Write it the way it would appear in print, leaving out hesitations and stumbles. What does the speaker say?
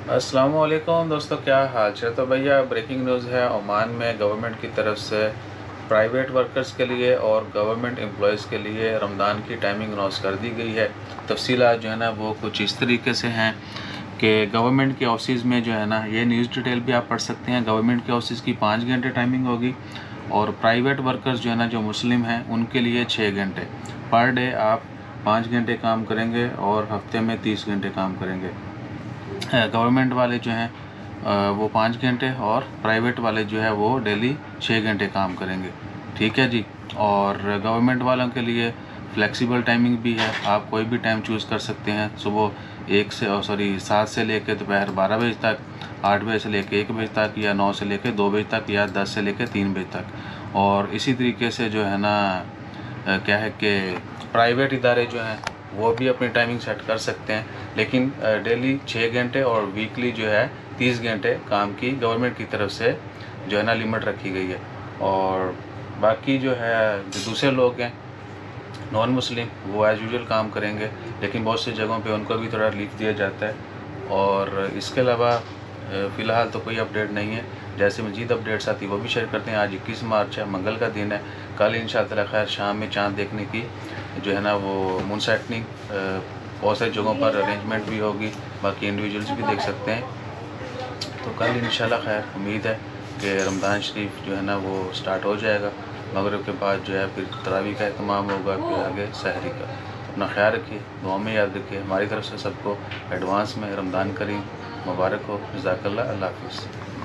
अस्सलामुअलैकुम दोस्तों, क्या हाल है। तो भैया ब्रेकिंग न्यूज़ है। ओमान में गवर्नमेंट की तरफ से प्राइवेट वर्कर्स के लिए और गवर्नमेंट एम्प्लॉयज़ के लिए रमज़ान की टाइमिंग अनाउंस कर दी गई है। तफसीलात जो है ना वो कुछ इस तरीके से हैं कि गवर्नमेंट के ऑफिस में जो है ना, ये न्यूज़ डिटेल भी आप पढ़ सकते हैं। गवर्नमेंट के ऑफिस की 5 घंटे टाइमिंग होगी और प्राइवेट वर्कर्स जो है ना, जो मुस्लिम हैं, उनके लिए 6 घंटे पर डे। आप 5 घंटे काम करेंगे और हफ्ते में 30 घंटे काम करेंगे। गवर्नमेंट वाले जो हैं वो 5 घंटे और प्राइवेट वाले जो है वो डेली 6 घंटे काम करेंगे। ठीक है जी। और गवर्नमेंट वालों के लिए फ्लेक्सिबल टाइमिंग भी है। आप कोई भी टाइम चूज़ कर सकते हैं। सुबह 7 से लेकर दोपहर 12 बजे तक, 8 बजे से लेकर 1 बजे तक, या 9 से लेकर 2 बजे तक, या 10 से लेकर 3 बजे तक। और इसी तरीके से जो है ना, क्या है कि प्राइवेट इदारे जो हैं वो भी अपनी टाइमिंग सेट कर सकते हैं, लेकिन डेली 6 घंटे और वीकली जो है 30 घंटे काम की गवर्नमेंट की तरफ से जो है ना लिमिट रखी गई है। और बाकी जो है, जो दूसरे लोग हैं नॉन मुस्लिम, वो एज़ यूजुअल काम करेंगे, लेकिन बहुत सी जगहों पे उनको भी थोड़ा रिलीफ दिया जाता है। और इसके अलावा फ़िलहाल तो कोई अपडेट नहीं है। जैसे मज़ीद अपडेट्स आती है वो भी शेयर करते हैं। आज 21 मार्च है, मंगल का दिन है। कल इंशाअल्लाह खैर शाम में चाँद देखने की जो है ना वो मून सेटनिंग बहुत सारी जगहों पर अरेंजमेंट भी होगी, बाकी इंडिविजुअल्स भी देख सकते हैं। तो कल इंशाल्लाह खैर उम्मीद है कि रमज़ान शरीफ जो है ना वो स्टार्ट हो जाएगा। मगरिब के बाद जो है फिर तरावी का एहतमाम होगा, फिर आगे सहरी का। तो अपना ख्याल रखिए, दुआ में याद रखिए। हमारी तरफ से सबको एडवांस में रमज़ान करीम मुबारक हो। जज़ाकल्लाह। अल्लाह हाफ़िज़।